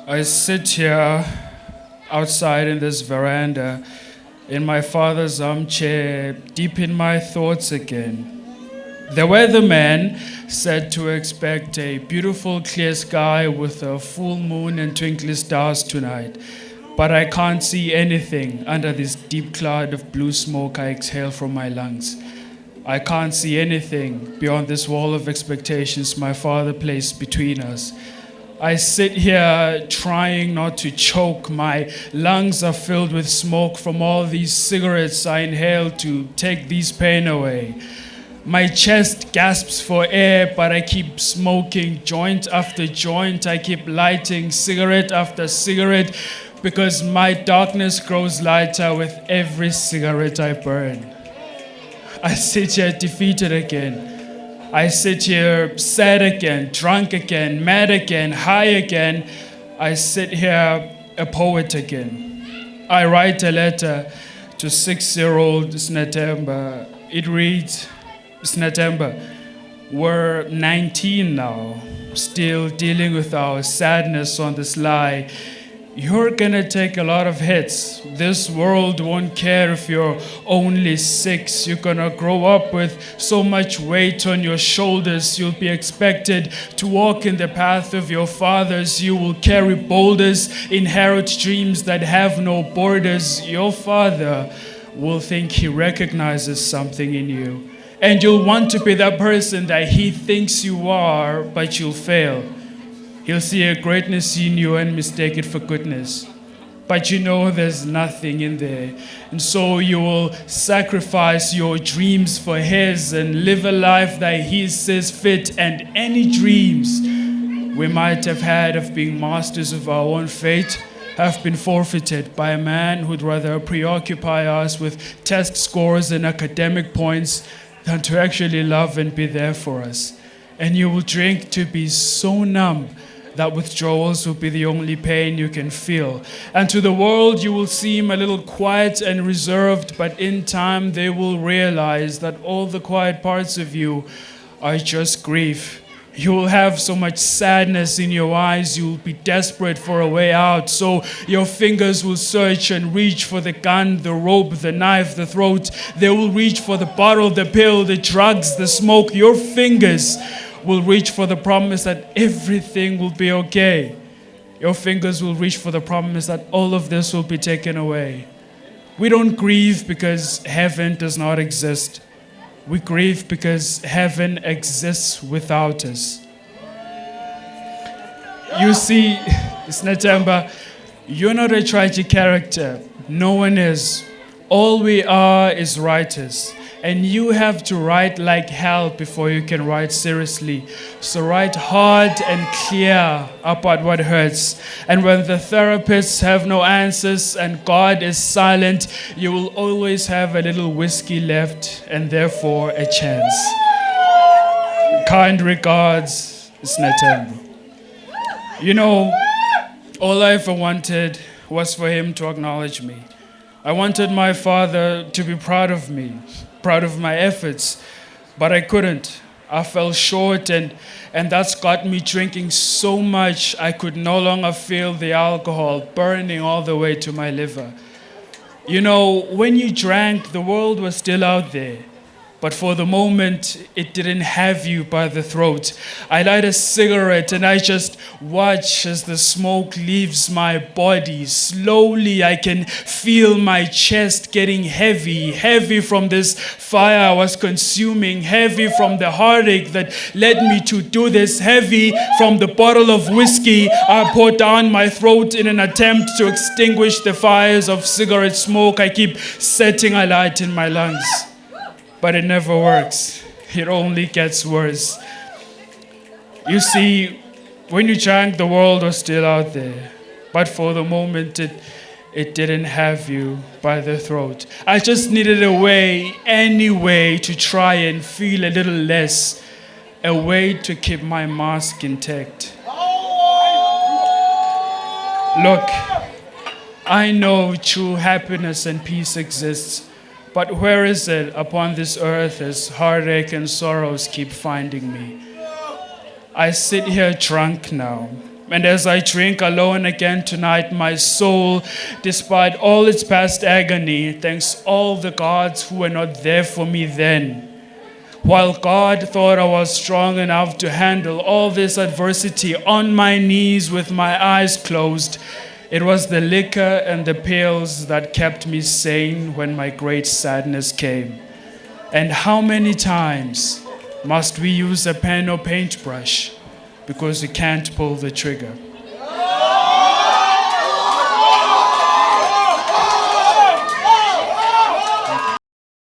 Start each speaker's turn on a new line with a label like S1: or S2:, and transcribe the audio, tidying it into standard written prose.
S1: I sit here outside in this veranda in my father's armchair, deep in my thoughts again. The weatherman said to expect a beautiful clear sky with a full moon and twinkling stars tonight. But I can't see anything under this deep cloud of blue smoke I exhale from my lungs. I can't see anything beyond this wall of expectations my father placed between us. I sit here trying not to choke. My lungs are filled with smoke from all these cigarettes I inhale to take this pain away. My chest gasps for air, but I keep smoking joint after joint. I keep lighting cigarette after cigarette because my darkness grows lighter with every cigarette I burn. I sit here defeated again. I sit here sad again, drunk again, mad again, high again. I sit here a poet again. I write a letter to 6-year-old Sinethemba. It reads, Sinethemba, we're 19 now, still dealing with our sadness on this lie. You're gonna take a lot of hits. This world won't care if you're only 6. You're gonna grow up with so much weight on your shoulders. You'll be expected to walk in the path of your fathers. You will carry boulders, inherit dreams that have no borders. Your father will think he recognizes something in you. And you'll want to be that person that he thinks you are, but you'll fail. He'll see a greatness in you and mistake it for goodness. But you know there's nothing in there. And so you will sacrifice your dreams for his and live a life that he says fit. And any dreams we might have had of being masters of our own fate have been forfeited by a man who'd rather preoccupy us with test scores and academic points than to actually love and be there for us. And you will drink to be so numb that withdrawals will be the only pain you can feel. And to the world you will seem a little quiet and reserved, but in time they will realize that all the quiet parts of you are just grief. You will have so much sadness in your eyes, you will be desperate for a way out. So your fingers will search and reach for the gun, the rope, the knife, the throat. They will reach for the bottle, the pill, the drugs, the smoke. Your fingers will reach for the promise that everything will be okay. Your fingers will reach for the promise that all of this will be taken away. We don't grieve because heaven does not exist. We grieve because heaven exists without us. You see, Sinethemba, you're not a tragic character. No one is. All we are is writers. And you have to write like hell before you can write seriously. So write hard and clear about what hurts. And when the therapists have no answers and God is silent, you will always have a little whiskey left and therefore a chance. Kind regards, Sinethemba. You know, all I ever wanted was for him to acknowledge me. I wanted my father to be proud of me, proud of my efforts, but I couldn't. I fell short, and that's got me drinking so much I could no longer feel the alcohol burning all the way to my liver. You know, when you drank, the world was still out there. But for the moment, it didn't have you by the throat. I light a cigarette and I just watch as the smoke leaves my body. Slowly, I can feel my chest getting heavy, heavy from this fire I was consuming, heavy from the heartache that led me to do this, heavy from the bottle of whiskey I poured down my throat in an attempt to extinguish the fires of cigarette smoke I keep setting alight in my lungs. But it never works. It only gets worse. You see, when you drank, the world was still out there. But for the moment, it didn't have you by the throat. I just needed a way, any way, to try and feel a little less. A way to keep my mask intact. Look, I know true happiness and peace exists. But where is it upon this earth as heartache and sorrows keep finding me? I sit here drunk now, And as I drink alone again tonight, my soul, despite all its past agony, thanks all the gods who were not there for me then. While God thought I was strong enough to handle all this adversity on my knees with my eyes closed, it was the liquor and the pills that kept me sane when my great sadness came. And how many times must we use a pen or paintbrush because we can't pull the trigger?